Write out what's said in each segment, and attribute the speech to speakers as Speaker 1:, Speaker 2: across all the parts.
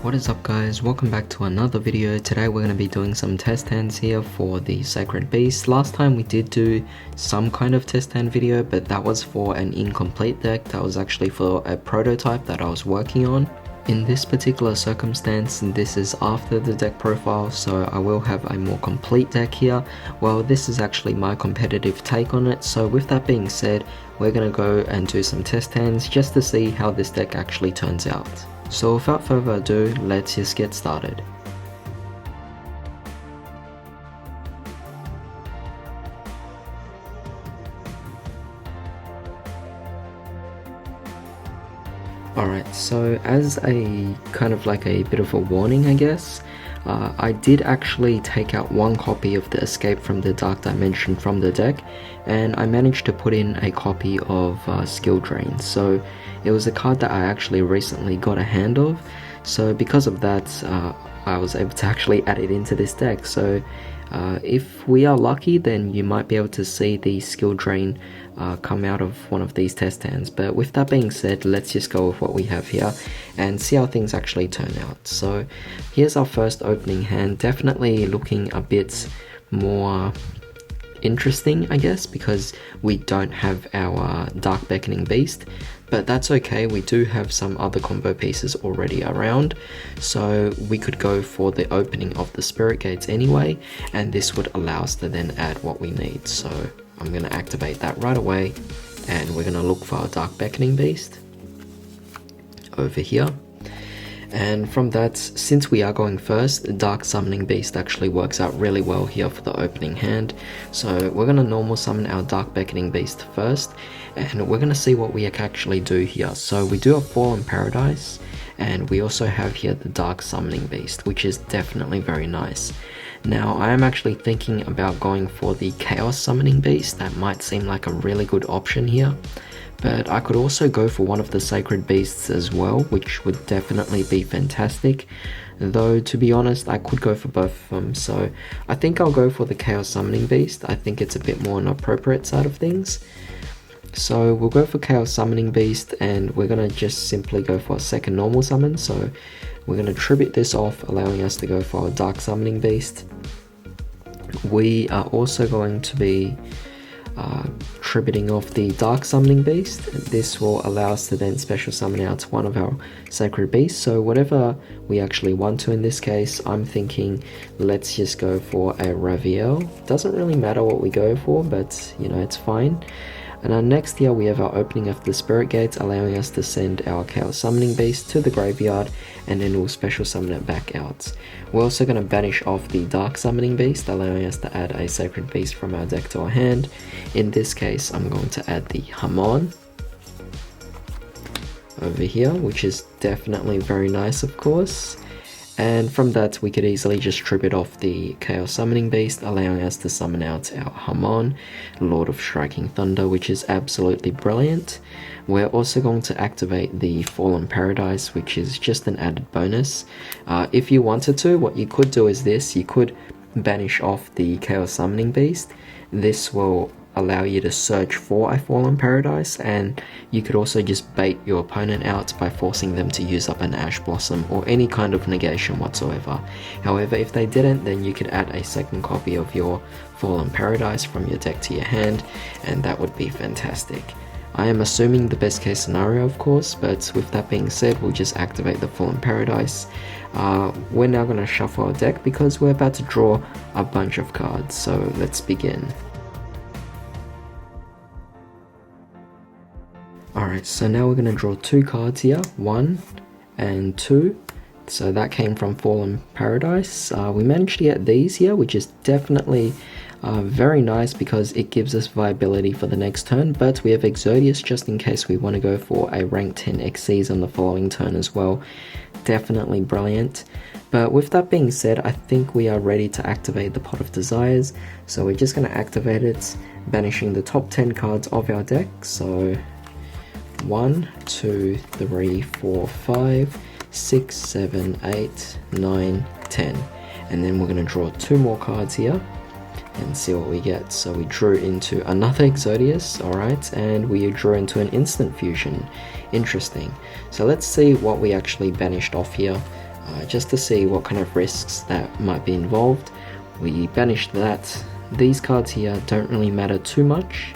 Speaker 1: What is up guys, welcome back to another video. Today we're going to be doing some test hands here for the Sacred Beast. Last time we did do some kind of test hand video, but that was for an incomplete deck. That was actually for a prototype that I was working on. In this particular circumstance, this is after the deck profile, so I will have a more complete deck here. Well, this is actually my competitive take on it, so with that being said, we're going to go and do some test hands just to see how this deck actually turns out. So without further ado, let's just get started. Alright, so as a kind of like a bit of a warning, I guess, I did actually take out one copy of the Escape from the Dark Dimension from the deck, and I managed to put in a copy of Skill Drain. So it was a card that I actually recently got a hand of, so because of that I was able to actually add it into this deck. So if we are lucky, then you might be able to see the Skill Drain come out of one of these test hands. But with that being said, let's just go with what we have here and see how things actually turn out. So here's our first opening hand, definitely looking a bit more interesting, I guess, because we don't have our Dark Beckoning Beast, but that's okay. We do have some other combo pieces already around, so we could go for the opening of the Spirit Gates anyway, and this would allow us to then add what we need. So I'm going to activate that right away, and we're going to look for our Dark Beckoning Beast over here. And from that, since we are going first, the Dark Summoning Beast actually works out really well here for the opening hand. So we're going to normal summon our Dark Beckoning Beast first, and we're going to see what we can actually do here. So we do have Fallen Paradise, and we also have here the Dark Summoning Beast, which is definitely very nice. Now I am actually thinking about going for the Chaos Summoning Beast. That might seem like a really good option here, but I could also go for one of the Sacred Beasts as well, which would definitely be fantastic. Though, to be honest, I could go for both of them, so I think I'll go for the Chaos Summoning Beast. I think it's a bit more on the appropriate side of things. So we'll go for Chaos Summoning Beast, and we're going to just simply go for a second normal summon. So we're going to tribute this off, allowing us to go for a Dark Summoning Beast. We are also going to be tributing off the Dark Summoning Beast. This will allow us to then special summon out one of our Sacred Beasts. So whatever we actually want to in this case, I'm thinking let's just go for a Raviel. Doesn't really matter what we go for, but you know, it's fine. And next here we have our opening of the Spirit Gates, allowing us to send our Chaos Summoning Beast to the graveyard, and then we'll special summon it back out. We're also going to banish off the Dark Summoning Beast, allowing us to add a Sacred Beast from our deck to our hand. In this case, I'm going to add the Hamon over here, which is definitely very nice, of course. And from that, we could easily just tribute off the Chaos Summoning Beast, allowing us to summon out our Hamon, Lord of Striking Thunder, which is absolutely brilliant. We're also going to activate the Fallen Paradise, which is just an added bonus. If you wanted to, what you could do is this: you could banish off the Chaos Summoning Beast. This will allow you to search for a Fallen Paradise, and you could also just bait your opponent out by forcing them to use up an Ash Blossom or any kind of negation whatsoever. However, if they didn't, then you could add a second copy of your Fallen Paradise from your deck to your hand, and that would be fantastic. I am assuming the best case scenario, of course, but with that being said, we'll just activate the Fallen Paradise. We're now going to shuffle our deck because we're about to draw a bunch of cards, so let's begin. Alright, so now we're going to draw two cards here, 1 and 2. So that came from Fallen Paradise. We managed to get these here, which is definitely very nice because it gives us viability for the next turn, but we have Exodius just in case we want to go for a rank 10 Xyz on the following turn as well. Definitely brilliant. But with that being said, I think we are ready to activate the Pot of Desires. So we're just going to activate it, banishing the top 10 cards of our deck. So 1, 2, 3, 4, 5, 6, 7, 8, 9, 10. And then we're going to draw two more cards here and see what we get. So we drew into another Exodius, alright, and we drew into an instant fusion. Interesting. So let's see what we actually banished off here. just to see what kind of risks that might be involved. We banished that. These cards here don't really matter too much,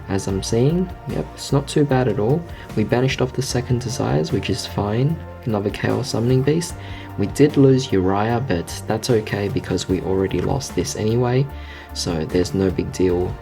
Speaker 1: as I'm seeing. Yep, it's not too bad at all. We banished off the second desires, which is fine. Another Chaos Summoning Beast. We did lose Uriah, but that's okay because we already lost this anyway, so there's no big deal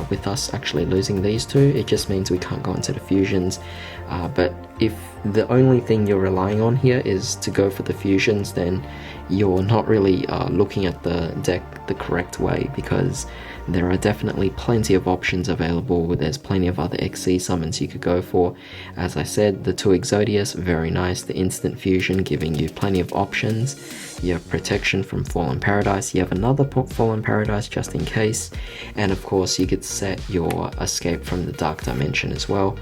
Speaker 1: with us actually losing these two. It just means we can't go into the fusions, but if the only thing you're relying on here is to go for the fusions, then you're not really looking at the deck the correct way, because there are definitely plenty of options available. There's plenty of other XC summons you could go for. As I said, the 2 Exodius, very nice. The instant fusion, giving you plenty of options. You have protection from Fallen Paradise. You have another Fallen Paradise just in case. And of course, you could set your escape from the Dark Dimension as well,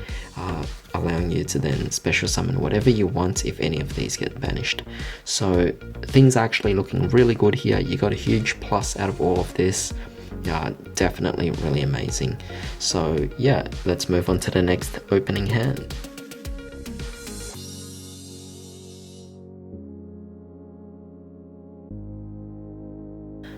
Speaker 1: allowing you to then special summon whatever you want if any of these get banished. So things are actually looking really good here. You got a huge plus out of all of this. Definitely really amazing. So yeah, let's move on to the next opening hand.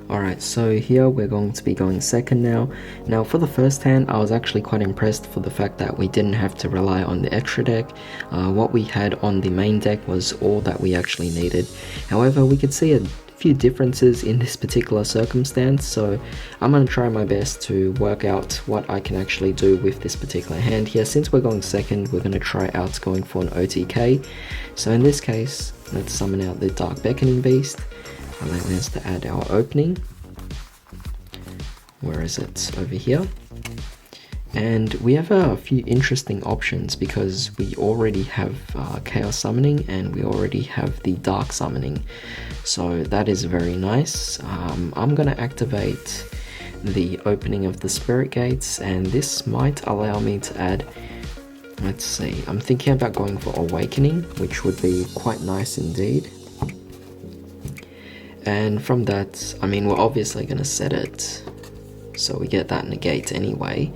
Speaker 1: Alright, so here we're going to be going second now. Now for the first hand, I was actually quite impressed for the fact that we didn't have to rely on the extra deck. What we had on the main deck was all that we actually needed. However, we could see a few differences in this particular circumstance, so I'm going to try my best to work out what I can actually do with this particular hand here. Since we're going second, we're going to try out going for an OTK. So in this case, let's summon out the Dark Beckoning Beast, allowing us to add our opening. Where is it? Over here. And we have a few interesting options because we already have Chaos Summoning and we already have the Dark Summoning. So that is very nice. I'm going to activate the opening of the Spirit Gates, and this might allow me to add, let's see, I'm thinking about going for Awakening, which would be quite nice indeed. And from that, I mean, we're obviously going to set it so we get that negate anyway.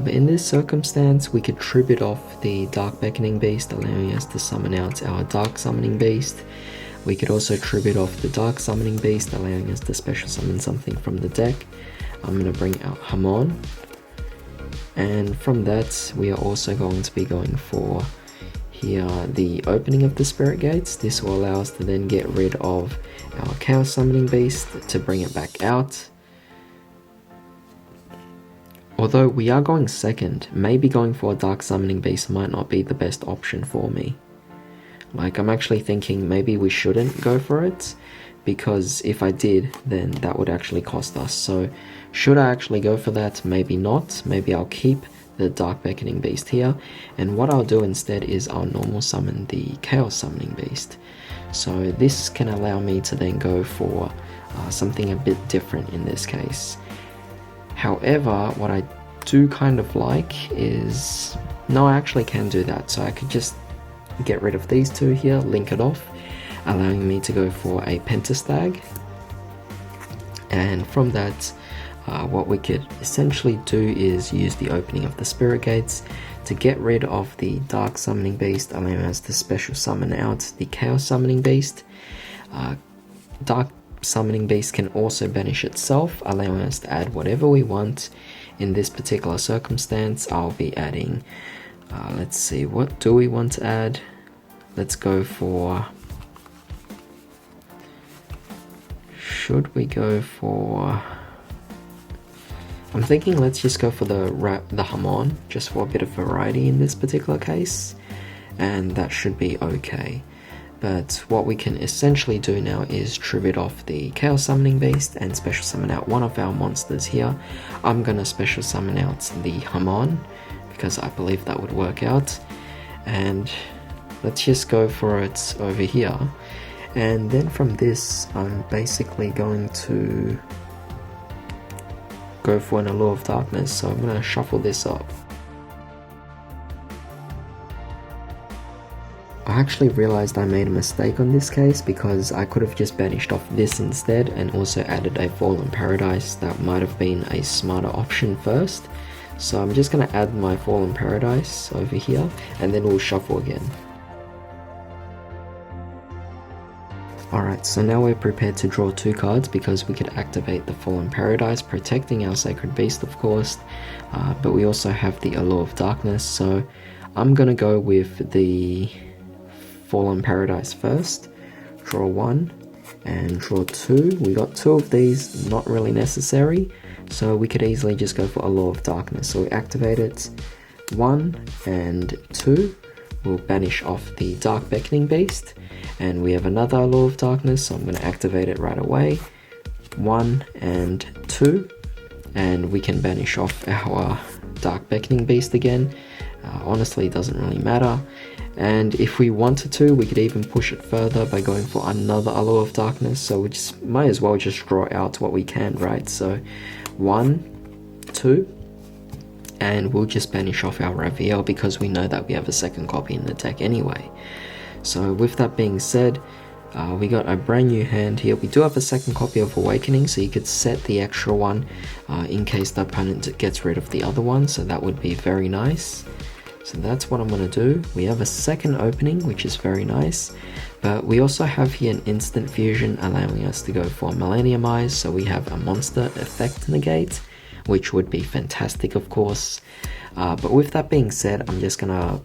Speaker 1: But in this circumstance, we could tribute off the Dark Beckoning Beast, allowing us to summon out our Dark Summoning Beast. We could also tribute off the Dark Summoning Beast, allowing us to special summon something from the deck. I'm going to bring out Hamon. And from that, we are also going to be going for here the opening of the Spirit Gates. This will allow us to then get rid of our Chaos Summoning Beast to bring it back out. Although we are going second, maybe going for a Dark Summoning Beast might not be the best option for me. Like, I'm actually thinking maybe we shouldn't go for it, because if I did, then that would actually cost us. So should I actually go for that? Maybe not. Maybe I'll keep the Dark Beckoning Beast here, and what I'll do instead is I'll normal summon the Chaos Summoning Beast. So this can allow me to then go for something a bit different in this case. However, what I do kind of like is, no, I actually can do that. So I could just get rid of these two here, link it off, allowing me to go for a Pentastag. And from that, what we could essentially do is use the opening of the Spirit Gates to get rid of the Dark Summoning Beast, allowing us to special summon out the Chaos Summoning Beast. Dark Summoning Beast can also banish itself, allowing us to add whatever we want. In this particular circumstance, I'll be adding, let's see, what do we want to add? Let's go for, should we go for, I'm thinking let's just go for the Hamon, just for a bit of variety in this particular case, and that should be okay. But what we can essentially do now is tribute off the Chaos Summoning Beast and special summon out one of our monsters here. I'm going to special summon out the Hamon, because I believe that would work out. And let's just go for it over here. And then from this, I'm basically going to go for an Allure of Darkness. So I'm going to shuffle this up. I actually realized I made a mistake on this case, because I could have just banished off this instead and also added a Fallen Paradise. That might have been a smarter option first. So I'm just going to add my Fallen Paradise over here, and then we'll shuffle again. Alright, so now we're prepared to draw 2 cards because we could activate the Fallen Paradise, protecting our Sacred Beast of course, but we also have the Allure of Darkness, so I'm gonna go with the Fallen Paradise first. Draw 1 and draw 2. We got 2 of these, not really necessary, so we could easily just go for Allure of Darkness. So we activate it, 1 and 2. We'll banish off the Dark Beckoning Beast, and we have another Allure of Darkness, so I'm going to activate it right away, 1 and 2, and we can banish off our Dark Beckoning Beast again. Honestly, it doesn't really matter, and if we wanted to, we could even push it further by going for another Allure of Darkness, so we just might as well just draw out what we can, right? So 1, 2, and we'll just banish off our Raviel because we know that we have a second copy in the deck anyway. So with that being said, we got a brand new hand here. We do have a second copy of Awakening, so you could set the extra one in case the opponent gets rid of the other one, so that would be very nice. So that's what I'm going to do. We have a second opening, which is very nice, but we also have here an instant fusion allowing us to go for Millennium Eyes, so we have a monster effect negate, which would be fantastic of course, but with that being said, I'm just gonna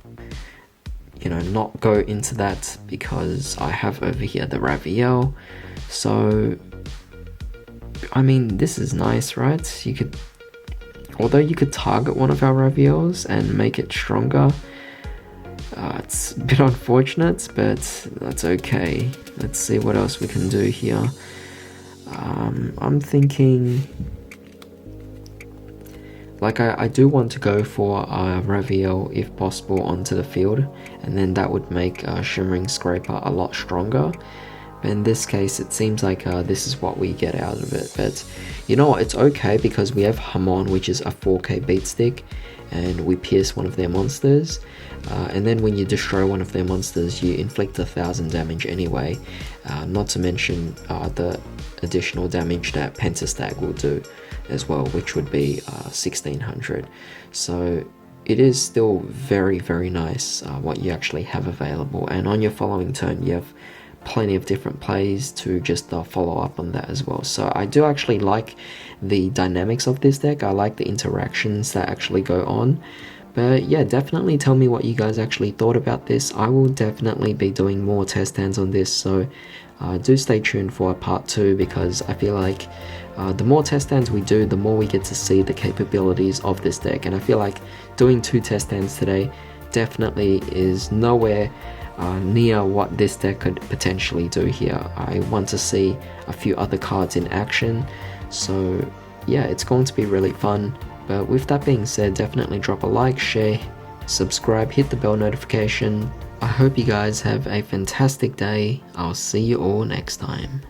Speaker 1: not go into that because I have over here the Raviel. So I mean, this is nice, right? Although you could target one of our Raviels and make it stronger, it's a bit unfortunate, but that's okay. Let's see what else we can do here. I'm thinking, like, I do want to go for a Raviel if possible onto the field, and then that would make Shimmering Scraper a lot stronger. But in this case, it seems like this is what we get out of it. But you know what, it's okay because we have Hamon, which is a 4k beat stick, and we pierce one of their monsters. And then when you destroy one of their monsters, you inflict 1000 damage anyway. Not to mention the additional damage that Pentastag will do as well, which would be 1600. So it is still very, very nice what you actually have available, and on your following turn you have plenty of different plays to just follow up on that as well. So I do actually like the dynamics of this deck. I like the interactions that actually go on. But yeah, definitely tell me what you guys actually thought about this. I will definitely be doing more test hands on this, so do stay tuned for part 2, because I feel like the more test hands we do, the more we get to see the capabilities of this deck, and I feel like doing 2 test hands today definitely is nowhere near what this deck could potentially do here. I want to see a few other cards in action, so yeah, it's going to be really fun. But with that being said, definitely drop a like, share, subscribe, hit the bell notification. I hope you guys have a fantastic day. I'll see you all next time.